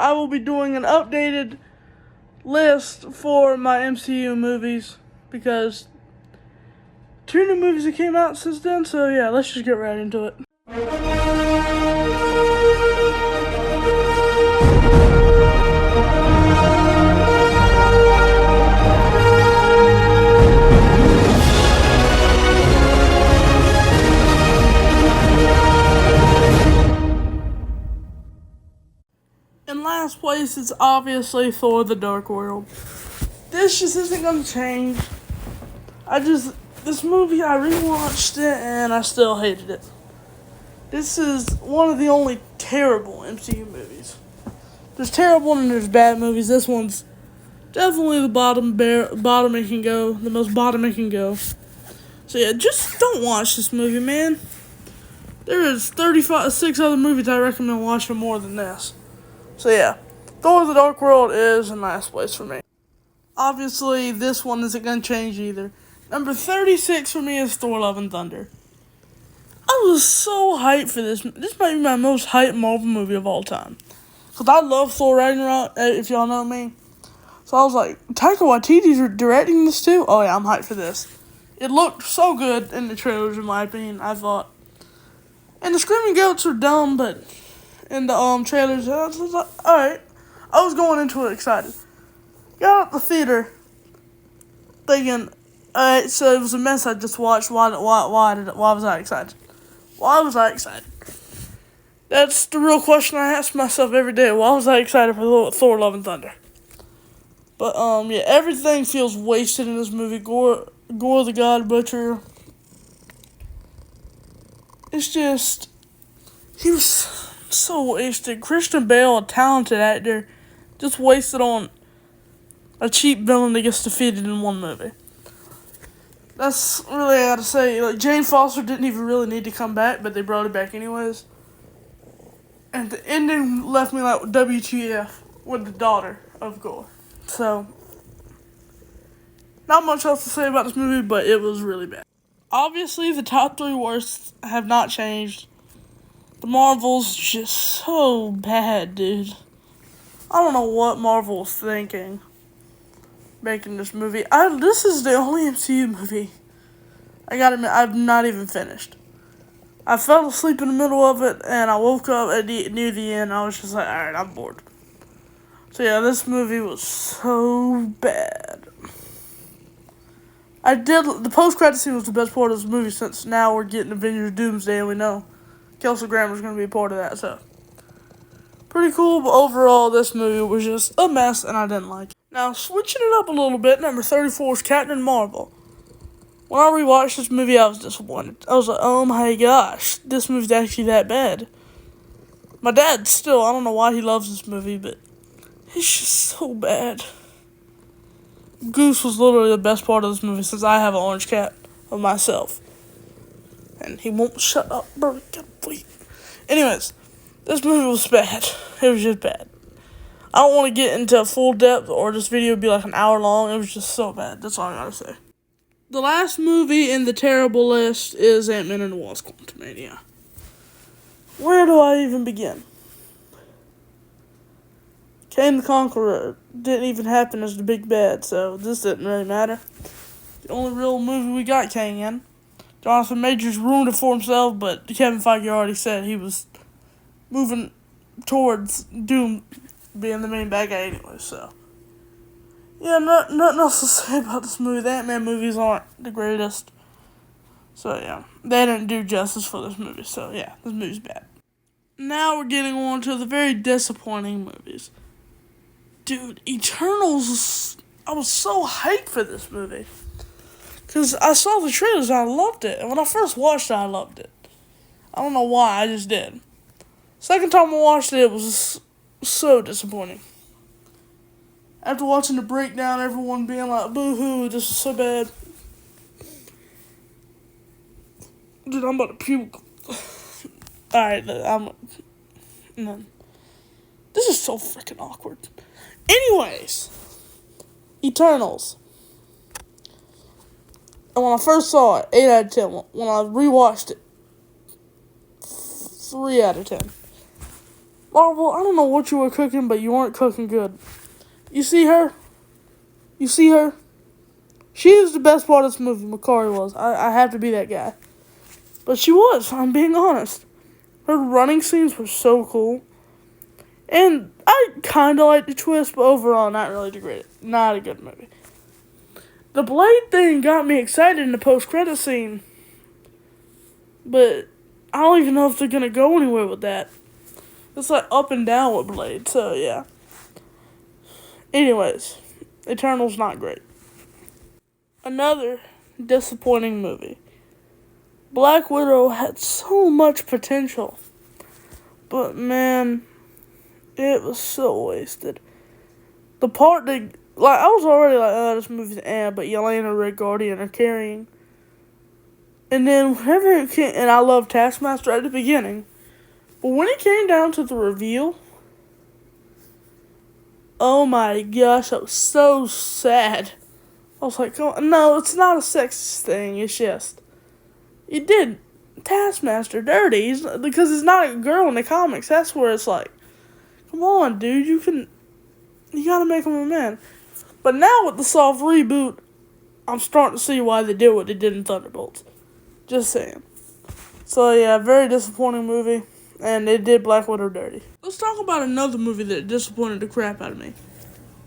I will be doing an updated list for my MCU movies because 2 new movies that came out since then. So yeah, let's just get right into it. In last place, it's obviously Thor: The Dark World. This just isn't gonna change. This movie, I rewatched it and I still hated it. This is one of the only terrible MCU movies. There's terrible and there's bad movies. This one's definitely the bottom it can go, the most bottom it can go. So yeah, just don't watch this movie, man. There is 6 other movies I recommend watching more than this. So yeah, Thor: The Dark World is in last place for me. Obviously, this one isn't going to change either. Number 36 for me is Thor: Love and Thunder. I was so hyped for this. This might be my most hyped Marvel movie of all time. Because I love Thor Ragnarok, if y'all know me. So I was like, Taika Waititi's directing this too? Oh yeah, I'm hyped for this. It looked so good in the trailers, in my opinion, I thought. And the screaming goats were dumb, but in the trailers, I was like, alright. I was going into it excited. Got out the theater thinking, alright, so it was a mess I just watched. Why was I excited? Why was I excited? That's the real question I ask myself every day. Why was I excited for Thor: Love and Thunder? But yeah, everything feels wasted in this movie. Gore the God Butcher. It's just, he was so wasted. Christian Bale, a talented actor, just wasted on a cheap villain that gets defeated in one movie. That's really all I gotta say. Like, Jane Foster didn't even really need to come back, but they brought her back anyways. And the ending left me like WTF with the daughter of Gore. So, not much else to say about this movie, but it was really bad. Obviously, the top 3 worst have not changed. The Marvel's just so bad, dude. I don't know what Marvel was thinking making this movie. This is the only MCU movie I gotta admit I've not even finished. I fell asleep in the middle of it, and I woke up near the end. I was just like, alright, I'm bored. So yeah, this movie was so bad. The post-credit scene was the best part of this movie, since now we're getting Avengers Doomsday, and we know Kelsey Grammer's going to be a part of that, so pretty cool, but overall, this movie was just a mess, and I didn't like it. Now, switching it up a little bit, number 34 is Captain Marvel. When I rewatched this movie, I was disappointed. I was like, oh my gosh, this movie's actually that bad. My dad still, I don't know why he loves this movie, but it's just so bad. Goose was literally the best part of this movie, since I have an orange cat of myself. And he won't shut up, bro. He gotta wait. Anyways, this movie was bad. It was just bad. I don't want to get into full depth, or this video would be like an hour long. It was just so bad. That's all I gotta say. The last movie in the terrible list is Ant-Man and the Wasp: Quantumania. Where do I even begin? Kang the Conqueror didn't even happen as the big bad, so this didn't really matter. The only real movie we got Kang in. Jonathan Majors ruined it for himself, but Kevin Feige already said he was moving towards Doom being the main bad guy anyway, so. Yeah, nothing else to say about this movie. The Ant-Man movies aren't the greatest. So yeah, they didn't do justice for this movie, so yeah, this movie's bad. Now we're getting on to the very disappointing movies. Dude, Eternals, I was so hyped for this movie. Because I saw the trailers and I loved it. And when I first watched it, I loved it. I don't know why, I just did. Second time I watched it, it was so disappointing. After watching the breakdown, everyone being like, boo-hoo, this is so bad. Dude, I'm about to puke. Alright, no. This is so freaking awkward. Anyways, Eternals. And when I first saw it, 8 out of 10. When I rewatched it, 3 out of 10. Marvel, I don't know what you were cooking, but you weren't cooking good. You see her? You see her? She is the best part of this movie, Makari was. I have to be that guy. But she was, I'm being honest. Her running scenes were so cool. And I kind of like the twist, but overall, not really great. Not a good movie. The Blade thing got me excited in the post-credit scene. But I don't even know if they're going to go anywhere with that. It's like up and down with Blade, so yeah. Anyways, Eternal's not great. Another disappointing movie. Black Widow had so much potential. But man, it was so wasted. The part that, like, I was already like, oh, this movie's but Yelena, Red Guardian are carrying. And then whenever it came, and I love Taskmaster at the beginning, but when it came down to the reveal, oh my gosh, that was so sad. I was like, oh, no, it's not a sexist thing, it's just, you did Taskmaster dirty, because he's not a girl in the comics. That's where it's like, come on, dude, you gotta make him a man. But now with the soft reboot, I'm starting to see why they did what they did in Thunderbolts. Just saying. So yeah, very disappointing movie, and they did Black Widow dirty. Let's talk about another movie that disappointed the crap out of me.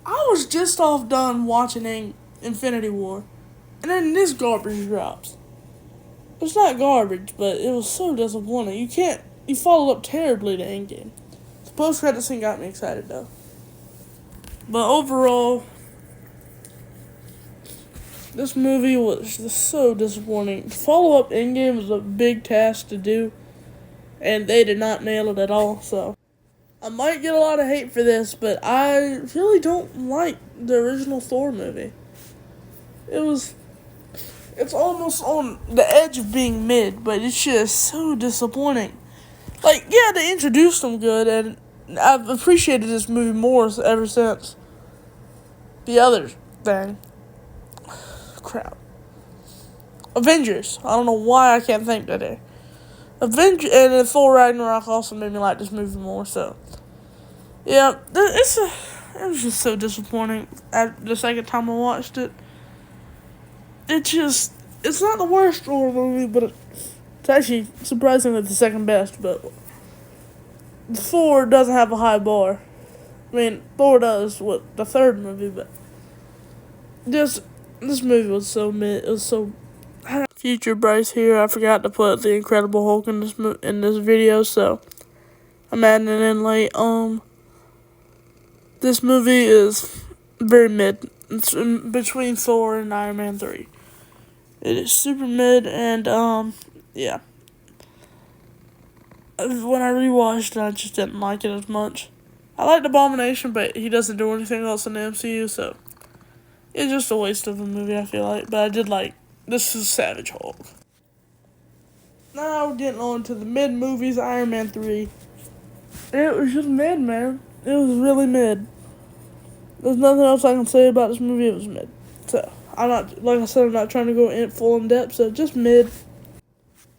I was just done watching Infinity War, and then this garbage drops. It's not garbage, but it was so disappointing. You followed up terribly to Endgame. The post-credit scene got me excited, though. But overall, this movie was just so disappointing. Follow up Endgame was a big task to do, and they did not nail it at all, so. I might get a lot of hate for this, but I really don't like the original Thor movie. It's almost on the edge of being mid, but it's just so disappointing. Like, yeah, they introduced them good, and I've appreciated this movie more ever since the other thing. Crap. Avengers. I don't know why I can't think today. Avengers and then Thor Ragnarok also made me like this movie more, so. Yeah, it was just so disappointing the second time I watched it. It's not the worst Thor movie, but it's actually surprisingly the second best, but Thor doesn't have a high bar. I mean, Thor does with the third movie, but this movie was so mid. It was so. Future Bryce here. I forgot to put the Incredible Hulk in this video, so I'm adding it in late. This movie is very mid. It's in between Thor and Iron Man 3. It is super mid, and yeah. When I rewatched it, I just didn't like it as much. I liked Abomination, but he doesn't do anything else in the MCU, so it's just a waste of a movie, I feel like. But I did like, this is Savage Hulk. Now we're getting on to the mid movies, Iron Man 3. It was just mid, man. It was really mid. There's nothing else I can say about this movie, it was mid. So, I'm not trying to go full in depth, so just mid.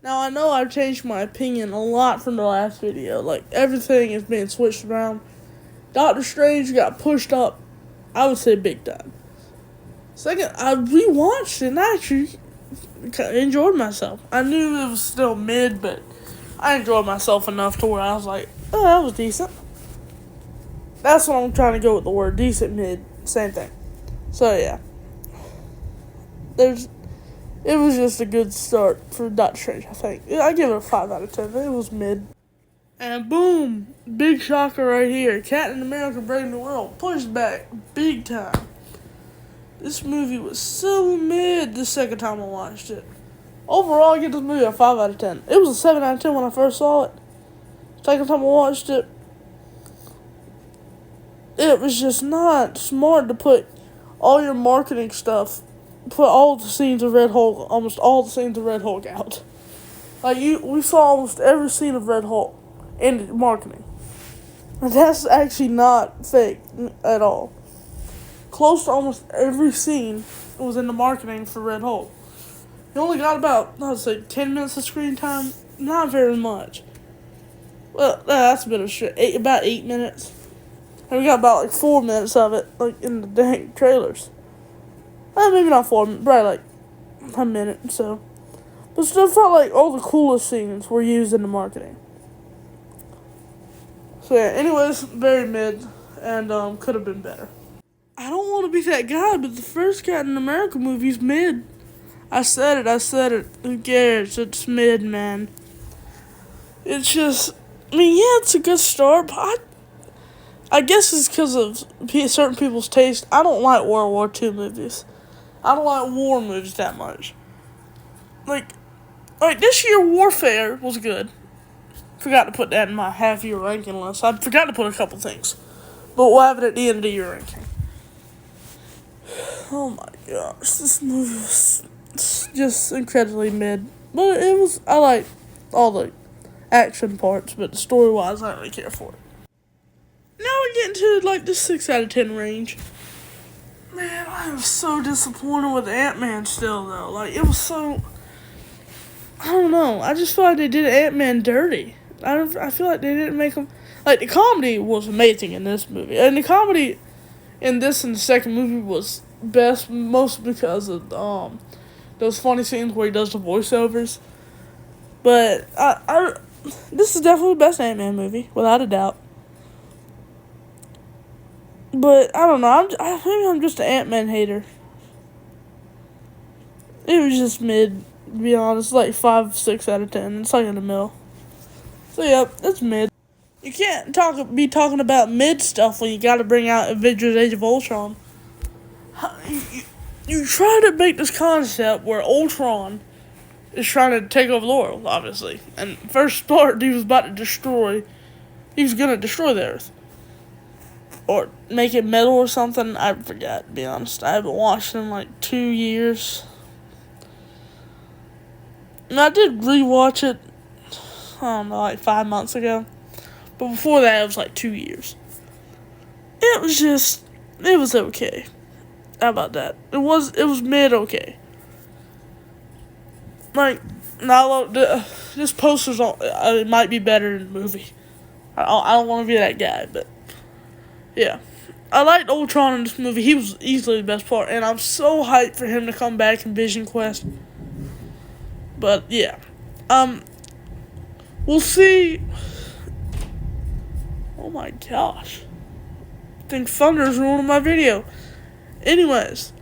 Now, I know I've changed my opinion a lot from the last video. Like, everything is being switched around. Doctor Strange got pushed up, I would say, big time. Second, I rewatched it and I actually enjoyed myself. I knew it was still mid, but I enjoyed myself enough to where I was like, oh, that was decent. That's what I'm trying to go with the word, decent, mid, same thing. So, yeah. It was just a good start for Doctor Strange, I think. I give it a 5 out of 10. It was mid. And boom, big shocker right here. Captain America Brave New World pushed back big time. This movie was so mid the second time I watched it. Overall, I give this movie a 5 out of 10. It was a 7 out of 10 when I first saw it. Second time I watched it, it was just not smart to put all your marketing stuff, put all the scenes of Red Hulk, almost all the scenes of Red Hulk out. Like, we saw almost every scene of Red Hulk in marketing. And that's actually not fake at all. Close to almost every scene was in the marketing for Red Hulk. He only got about, 10 minutes of screen time. Not very much. Well, that's a bit of shit. About 8 minutes. And we got about like 4 minutes of it, like in the dang trailers. Maybe not 4 minutes, probably like a minute or so. But still felt like all the coolest scenes were used in the marketing. So yeah, anyways, very mid, and could have been better. I don't want to be that guy, but the first Captain America movie's mid. I said it. Who cares? It's mid, man. It's just, I mean, yeah, it's a good start, but I guess it's because of certain people's taste. I don't like World War II movies. I don't like war movies that much. Like this year, Warfare was good. Forgot to put that in my half-year ranking list. I forgot to put a couple things. But we'll have it at the end of the year ranking. Oh my gosh, this movie was just incredibly mid. But I like all the action parts, but story-wise, I don't really care for it. Now we're getting to, like, the 6 out of 10 range. Man, I am so disappointed with Ant-Man still, though. Like, it was so... I don't know. I just feel like they did Ant-Man dirty. I feel like they didn't make him... Like, the comedy was amazing in this movie. And the comedy in this and the second movie was best, most because of those funny scenes where he does the voiceovers. But this is definitely the best Ant-Man movie, without a doubt. But, I don't know. Maybe I'm just an Ant-Man hater. It was just mid, to be honest. Like 5, 6 out of 10. It's like in the middle. So, yep, it's mid. You can't be talking about mid stuff when you gotta bring out Avengers Age of Ultron. You try to make this concept where Ultron is trying to take over the world, obviously. And first part, he was gonna destroy the Earth. Or make it metal or something. I forgot, to be honest. I haven't watched it in like 2 years. And I did rewatch it, I don't know, like 5 months ago. But before that, it was like 2 years. It was okay. How about that? It was mid okay. Like, now this poster's it might be better than the movie. I don't want to be that guy, but yeah. I liked Ultron in this movie. He was easily the best part, and I'm so hyped for him to come back in Vision Quest. But yeah, we'll see. Oh my gosh, I think Thunder's ruining my video. Anyways,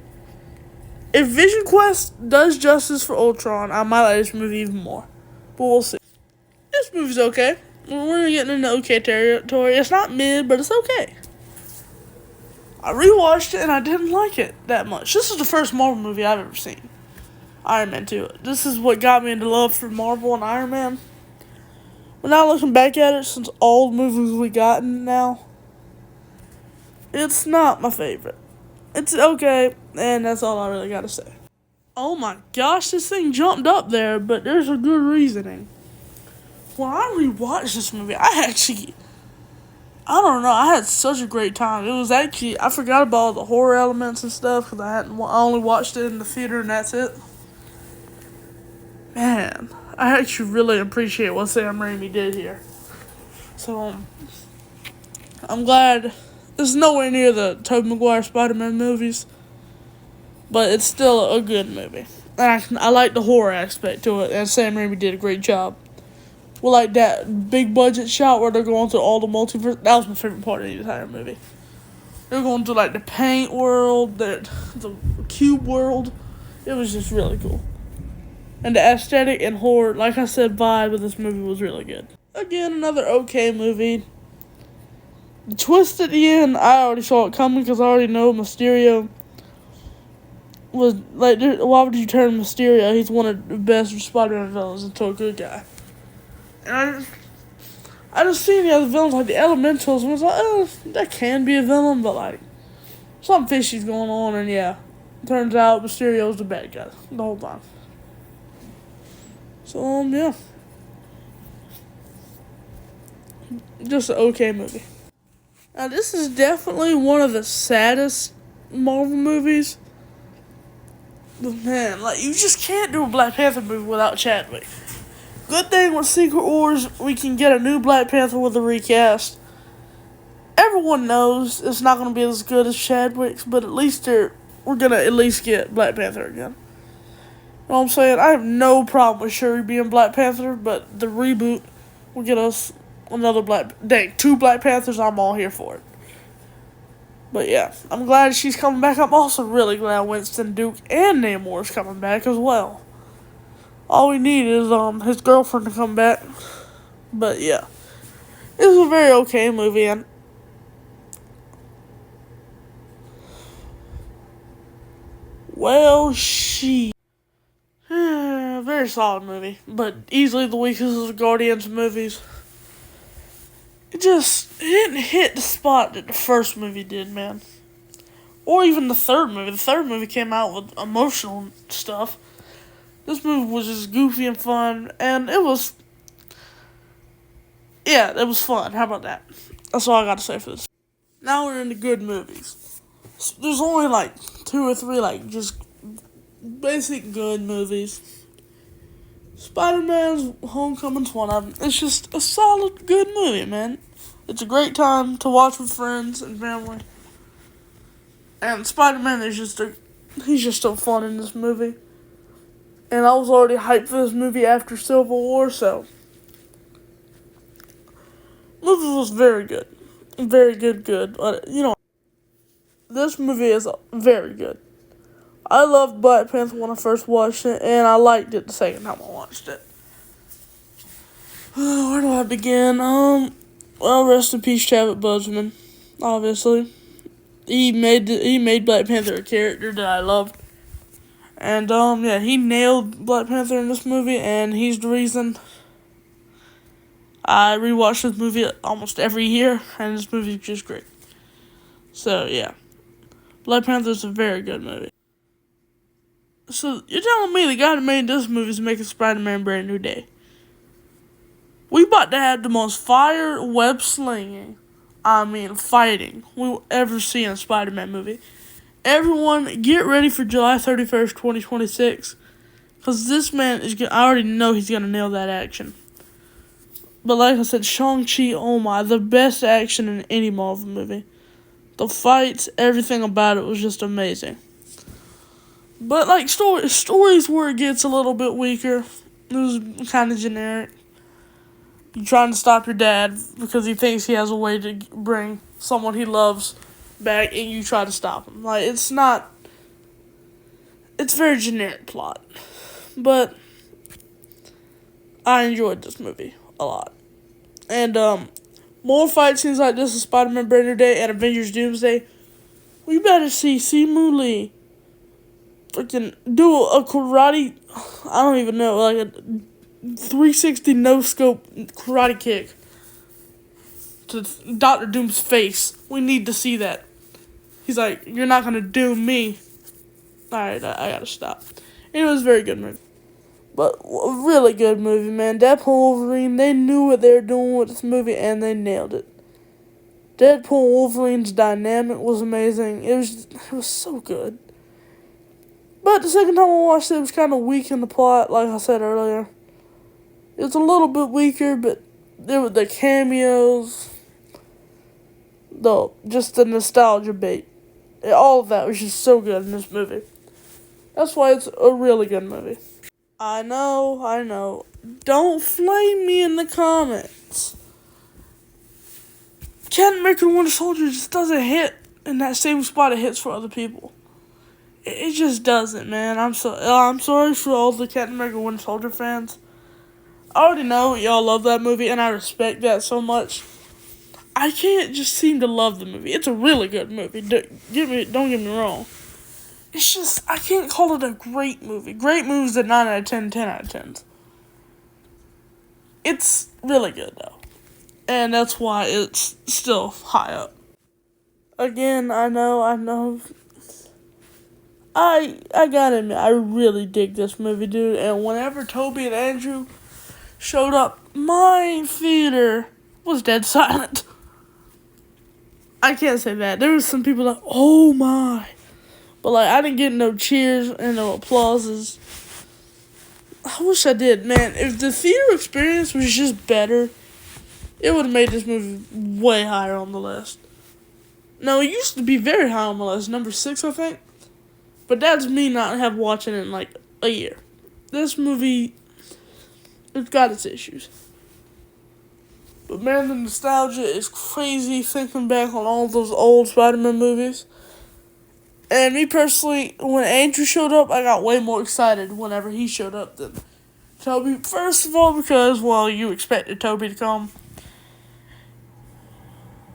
if Vision Quest does justice for Ultron, I might like this movie even more. But we'll see. This movie's okay. We're getting into okay territory. It's not mid, but it's okay. I rewatched it and I didn't like it that much. This is the first Marvel movie I've ever seen. Iron Man 2. This is what got me into love for Marvel and Iron Man. But now looking back at it, since all the movies we gotten now, it's not my favorite. It's okay, and that's all I really gotta say. Oh my gosh, this thing jumped up there, but there's a good reasoning. When I rewatched this movie, I don't know, I had such a great time. It was actually, I forgot about all the horror elements and stuff, because I only watched it in the theater and that's it. Man, I actually really appreciate what Sam Raimi did here. So, I'm glad. It's nowhere near the Tobey Maguire Spider-Man movies, but it's still a good movie. And I like the horror aspect to it, and Sam Raimi did a great job. Well, like that big budget shot where they're going through all the multiverse. That was my favorite part of the entire movie. They're going to like the paint world, the cube world. It was just really cool. And the aesthetic and horror, like I said, vibe of this movie was really good. Again, another okay movie. The twist at the end, I already saw it coming because I already know Mysterio was like, why would you turn Mysterio? He's one of the best Spider-Man villains into a good guy. And I just seen the other villains, like the Elementals, and was like, oh, that can be a villain, but like, something fishy's going on, and yeah, turns out Mysterio's the bad guy the whole time. So, yeah. Just an okay movie. Now, this is definitely one of the saddest Marvel movies. But man, like, you just can't do a Black Panther movie without Chadwick. Good thing with Secret Wars, we can get a new Black Panther with a recast. Everyone knows it's not going to be as good as Chadwick's, but at least we're going to at least get Black Panther again. You know what I'm saying? I have no problem with Shuri being Black Panther, but the reboot will get us another two Black Panthers. I'm all here for it. But yeah, I'm glad she's coming back. I'm also really glad Winston Duke and Namor is coming back as well. All we need is his girlfriend to come back. But yeah, it was a very okay movie, and well, very solid movie, but easily the weakest of the Guardians movies. It didn't hit the spot that the first movie did, man. Or even the third movie. The third movie came out with emotional stuff. This movie was just goofy and fun, and it was fun. How about that? That's all I got to say for this. Now we're into good movies. There's only like 2 or 3 just basic good movies. Spider-Man's Homecoming's one of them. It's just a solid, good movie, man. It's a great time to watch with friends and family. And Spider-Man is he's just so fun in this movie. And I was already hyped for this movie after Civil War, so the movie was very good. Very good. But, this movie is very good. I loved Black Panther when I first watched it, and I liked it the second time I watched it. Where do I begin? Well, rest in peace, Chadwick Boseman. Obviously, he made Black Panther a character that I loved, and he nailed Black Panther in this movie, and he's the reason I rewatch this movie almost every year, and this movie is just great. So yeah, Black Panther is a very good movie. So, you're telling me the guy that made this movie is making Spider-Man Brand New Day? We about to have the most fire web slinging, fighting, we will ever see in a Spider-Man movie. Everyone, get ready for July 31st, 2026. Because this man I already know he's going to nail that action. But like I said, Shang-Chi, oh my, the best action in any Marvel movie. The fights, everything about it was just amazing. But, stories where it gets a little bit weaker, it was kind of generic. You're trying to stop your dad because he thinks he has a way to bring someone he loves back, and you try to stop him. It's very generic plot. But I enjoyed this movie a lot. And, more fight scenes like this in Spider-Man Brand New Day and Avengers Doomsday. We better see Simu Lee freaking do a karate, I don't even know, a 360 no-scope karate kick to Dr. Doom's face. We need to see that. He's like, you're not going to doom me. Alright, I gotta stop. It was a very good movie. But a really good movie, man. Deadpool Wolverine, they knew what they were doing with this movie, and they nailed it. Deadpool Wolverine's dynamic was amazing. It was so good. But the second time I watched it, it was kind of weak in the plot, like I said earlier. It was a little bit weaker, but there were the cameos, just the nostalgia bait. All of that was just so good in this movie. That's why it's a really good movie. I know. Don't flame me in the comments. Captain America and Winter Soldier just doesn't hit in that same spot it hits for other people. It just doesn't, man. I'm sorry for all the Captain America Winter Soldier fans. I already know y'all love that movie, and I respect that so much. I can't just seem to love the movie. It's a really good movie. Don't get me wrong. It's just, I can't call it a great movie. Great movies are 9 out of 10, 10 out of 10s. It's really good, though. And that's why it's still high up. Again, I know. I gotta admit, I really dig this movie, dude. And whenever Toby and Andrew showed up, my theater was dead silent. I can't say that. There was some people like, oh my. But, I didn't get no cheers and no applauses. I wish I did, man. If the theater experience was just better, it would have made this movie way higher on the list. Now, it used to be very high on the list, number 6, I think. But that's me not have watching it in like a year. This movie, it's got its issues. But man, the nostalgia is crazy thinking back on all those old Spider-Man movies. And me personally, when Andrew showed up, I got way more excited whenever he showed up than Toby. First of all, because, well, you expected Toby to come.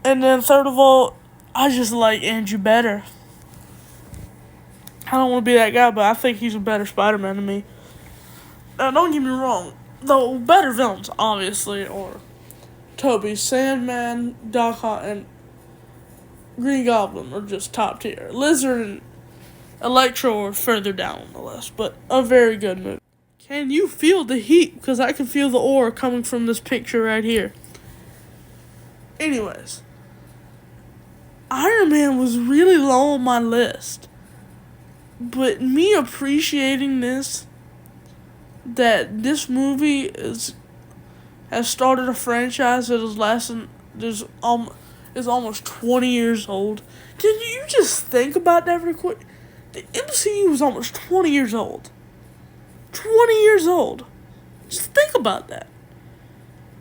And then third of all, I just like Andrew better. I don't want to be that guy, but I think he's a better Spider-Man than me. Now, don't get me wrong. The better villains, obviously, are Toby, Sandman, Doc Ock, and Green Goblin are just top tier. Lizard and Electro are further down on the list, but a very good movie. Can you feel the heat? Because I can feel the aura coming from this picture right here. Anyways, Iron Man was really low on my list. But me appreciating this, that this movie has started a franchise that is almost 20 years old. Can you just think about that real quick? The MCU was almost 20 years old. 20 years old. Just think about that.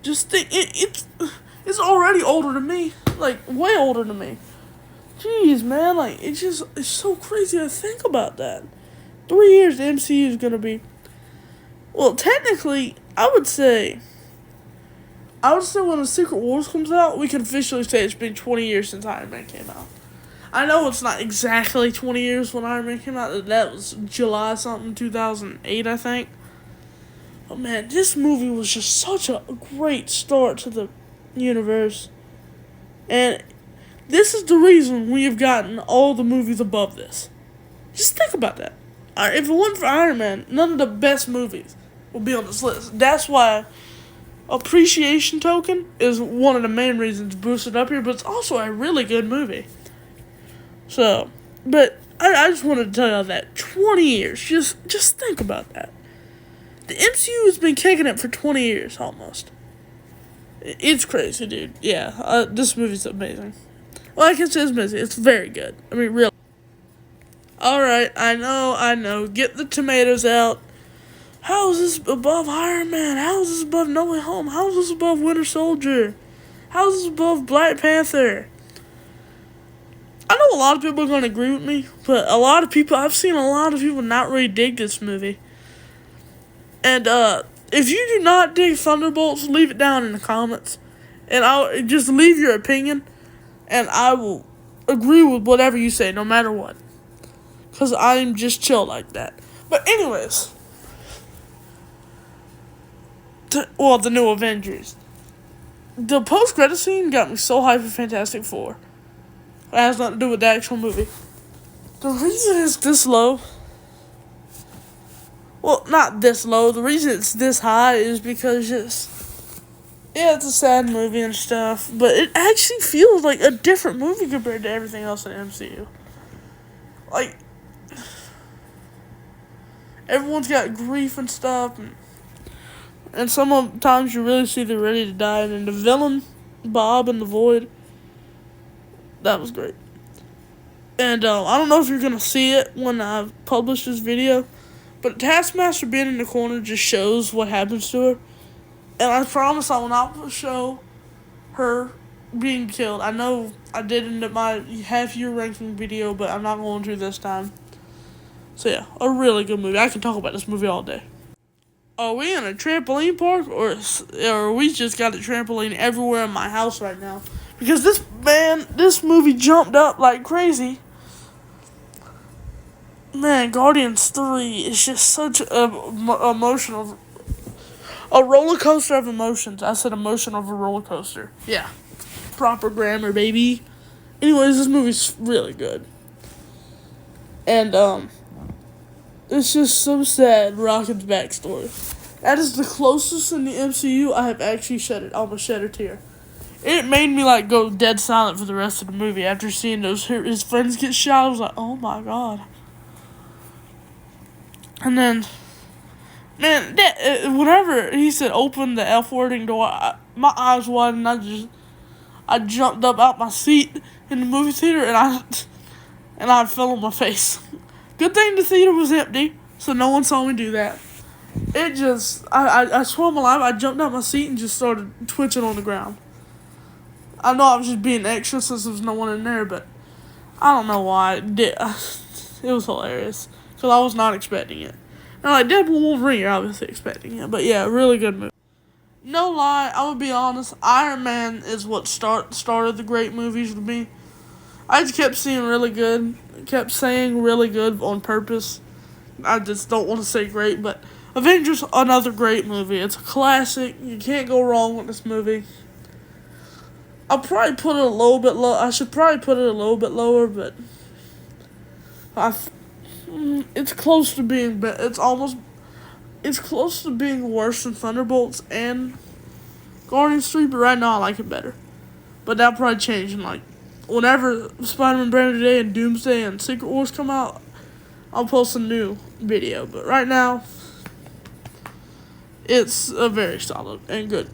Just think, it's already older than me. Like, way older than me. Jeez, man, like, it's so crazy to think about that. 3 years the MCU is gonna be. Well, technically, I would say when the Secret Wars comes out, we can officially say it's been 20 years since Iron Man came out. I know it's not exactly 20 years when Iron Man came out. That was July something, 2008, I think. But man, this movie was just such a great start to the universe. And this is the reason we have gotten all the movies above this. Just think about that. If it wasn't for Iron Man, none of the best movies would be on this list. That's why Appreciation Token is one of the main reasons boosted up here, but it's also a really good movie. So, but I just wanted to tell you that 20 years. Just think about that. The MCU has been kicking it for 20 years almost. It's crazy, dude. Yeah, this movie's amazing. Well, I can say it's amazing. It's very good. I mean, really. Alright, I know. Get the tomatoes out. How is this above Iron Man? How is this above No Way Home? How is this above Winter Soldier? How is this above Black Panther? I know a lot of people are going to agree with me, but I've seen a lot of people not really dig this movie. And, if you do not dig Thunderbolts, leave it down in the comments. And I'll just leave your opinion, and I will agree with whatever you say, no matter what. Because I'm just chill like that. But anyways, the new Avengers. The post-credit scene got me so hyped for Fantastic Four. It has nothing to do with the actual movie. The reason it's this low, well, not this low, the reason it's this high is because it's a sad movie and stuff, but it actually feels like a different movie compared to everything else in the MCU. Like, everyone's got grief and stuff, and sometimes you really see they're ready to die, and the villain, Bob in the Void, that was great. And I don't know if you're going to see it when I publish this video, but Taskmaster being in the corner just shows what happens to her. And I promise I will not show her being killed. I know I did in my half-year ranking video, but I'm not going to this time. So yeah, a really good movie. I can talk about this movie all day. Are we in a trampoline park, or we just got a trampoline everywhere in my house right now? Because this movie jumped up like crazy. Man, Guardians 3 is just such a roller coaster of emotions. I said emotion of a roller coaster. Yeah, proper grammar, baby. Anyways, this movie's really good. And, it's just so sad, Rocket's backstory. That is the closest in the MCU I have actually almost shed a tear. It made me, go dead silent for the rest of the movie. After seeing his friends get shot, I was like, oh my god. And then, Man, whenever he said open the F wording door, my eyes widened. I jumped up out my seat in the movie theater and I fell on my face. Good thing the theater was empty, so no one saw me do that. I swear on my life, I jumped out my seat and just started twitching on the ground. I know I was just being extra since there was no one in there, but I don't know why. It was hilarious, because I was not expecting it. Now, like, Deadpool Wolverine, you're obviously expecting it, but yeah, really good movie. No lie, I'm gonna be honest, Iron Man is what started the great movies with me. I just kept saying really good on purpose. I just don't want to say great, but Avengers, another great movie. It's a classic. You can't go wrong with this movie. I'll probably put it a little bit low. I should probably put it a little bit lower, but it's close to being. It's close to being worse than Thunderbolts and Guardians 3, but right now I like it better. But that'll probably change in like whenever Spider-Man Brand New Day and Doomsday and Secret Wars come out. I'll post a new video, but right now, it's a very solid and good,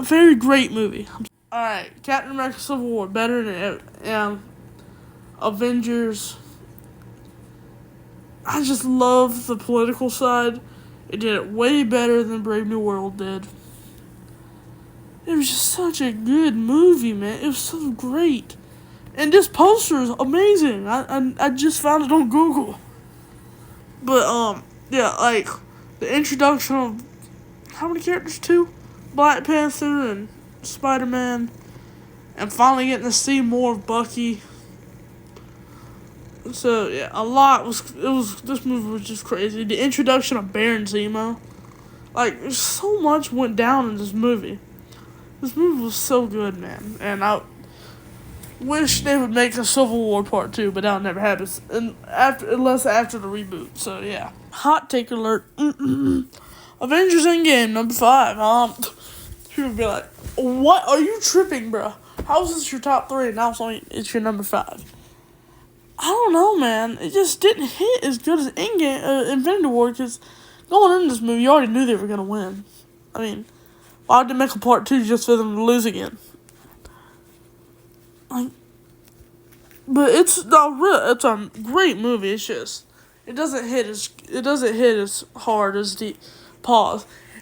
very great movie. Alright, Captain America Civil War, better than Avengers. I just love the political side. It did it way better than Brave New World did. It was just such a good movie, man. It was so great. And this poster is amazing. I just found it on Google. But, yeah, like, the introduction of, how many characters? 2? Black Panther and Spider-Man. And finally getting to see more of Bucky. So, yeah, this movie was just crazy. The introduction of Baron Zemo. Like, so much went down in this movie. This movie was so good, man. And I wish they would make a Civil War Part 2, but that'll never happen. Unless after the reboot. So, yeah. Hot take alert. Avengers Endgame, number 5. People be like, what? Are you tripping, bro? How is this your top 3 and now it's your number 5? I don't know, man. It just didn't hit as good as Infinity War, because going into this movie, you already knew they were going to win. I mean, why would they make a part 2 just for them to lose again? Like, but it's a great movie. It's just it doesn't hit as hard as It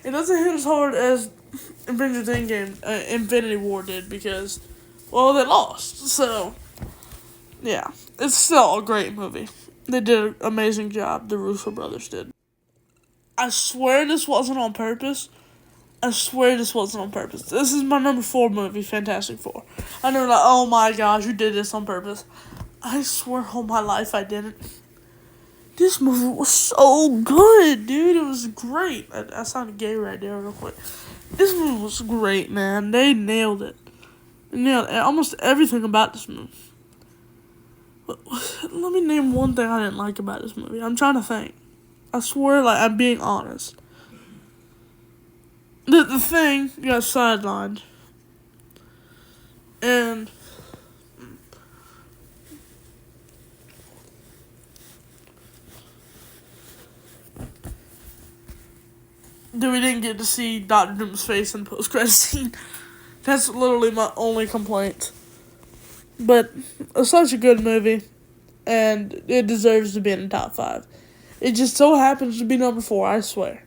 doesn't hit as hard as Avengers Endgame, Infinity War did, because, well, they lost. So, yeah, it's still a great movie. They did an amazing job. The Russo brothers did. I swear this wasn't on purpose. This is my number 4 movie, Fantastic Four. I know, like, oh my gosh, you did this on purpose. I swear all my life I didn't. This movie was so good, dude. It was great. I sounded gay right there real quick. This movie was great, man. They nailed it. They nailed almost everything about this movie. But let me name one thing I didn't like about this movie. I'm trying to think. I swear, like, I'm being honest. The thing got sidelined. And we didn't get to see Dr. Doom's face in the post-credit scene. That's literally my only complaint. But it's such a good movie, and it deserves to be in the top 5. It just so happens to be number 4, I swear.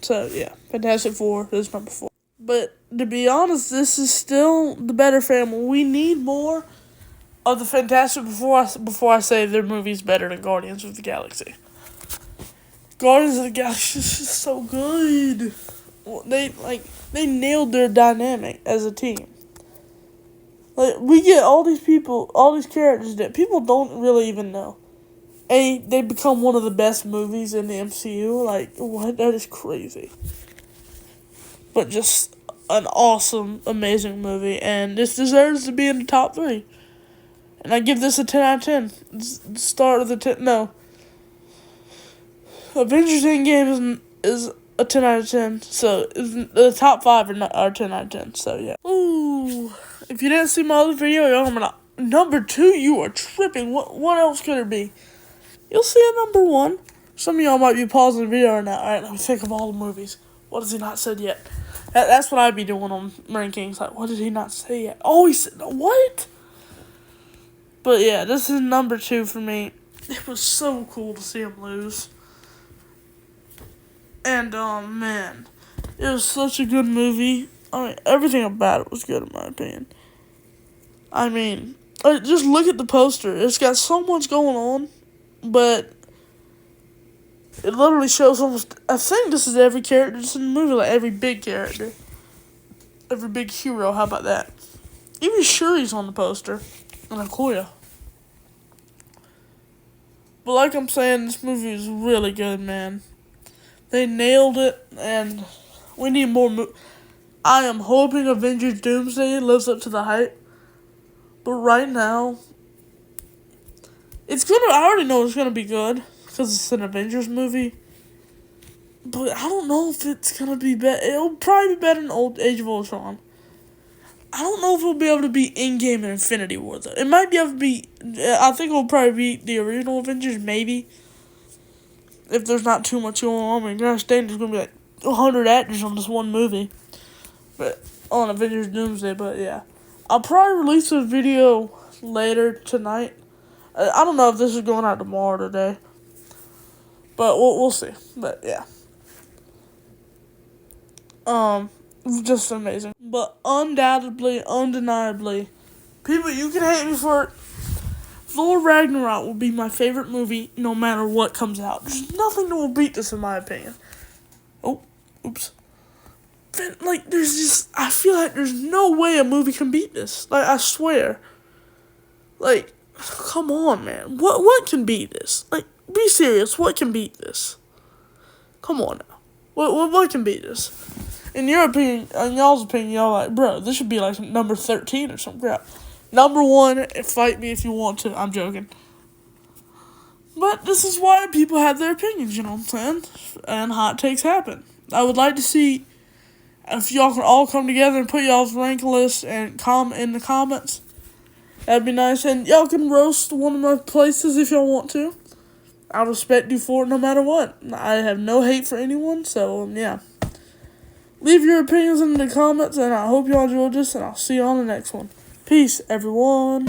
So, yeah, Fantastic Four is number 4. But, to be honest, this is still the better family. We need more of the Fantastic before I say their movie's better than Guardians of the Galaxy. Guardians of the Galaxy is just so good. They nailed their dynamic as a team. Like, we get all these characters that people don't really even know. And they become one of the best movies in the MCU. Like, what? That is crazy. But just an awesome, amazing movie. And this deserves to be in the top 3. And I give this a 10 out of 10. It's the start of the 10. No. Avengers Endgame is a 10 out of 10. So, the top 5 are 10 out of 10. So, yeah. Ooh. If you didn't see my other video, you're like, number 2, you are tripping. What else could it be? You'll see a number 1. Some of y'all might be pausing the video right now. Alright, let me think of all the movies. What has he not said yet? That's what I'd be doing on rankings. Like, what did he not say yet? Oh, he said, what? But yeah, this is number 2 for me. It was so cool to see him lose. And, man, it was such a good movie. I mean, everything about it was good in my opinion. I mean, just look at the poster. It's got so much going on, but it literally shows almost, I think this is every character just in the movie, like every big character. Every big hero, how about that? Even Shuri's on the poster. And Okoye. But like I'm saying, this movie is really good, man. They nailed it, and we need more I am hoping Avengers Doomsday lives up to the hype. But right now, I already know it's gonna be good, because it's an Avengers movie. But I don't know if it's gonna be better. It'll probably be better than old Age of Ultron. I don't know if it'll be able to be Endgame and Infinity War, though. It might be able to be, I think it'll probably be the original Avengers, maybe. If there's not too much going on. I mean, gosh dang, there's going to be like 100 actors on this one movie. But, on Avengers Doomsday, but yeah. I'll probably release a video later tonight. I don't know if this is going out tomorrow or today. But we'll see. But yeah. Just amazing. But undoubtedly, undeniably, people, you can hate me for it. Thor Ragnarok will be my favorite movie no matter what comes out. There's nothing that will beat this in my opinion. Oh, oops. Like, I feel like there's no way a movie can beat this. Like, I swear. Like, come on, man. What can beat this? Like, be serious. What can beat this? Come on now. What can beat this? In your opinion, in y'all's opinion, y'all like, bro, this should be like number 13 or some crap. Number 1, fight me if you want to. I'm joking. But this is why people have their opinions, you know what I'm saying? And hot takes happen. I would like to see if y'all can all come together and put y'all's rank list and in the comments. That'd be nice. And y'all can roast one of my places if y'all want to. I respect you for it no matter what. I have no hate for anyone, so yeah. Leave your opinions in the comments, and I hope y'all enjoyed this, and I'll see you on the next one. Peace, everyone.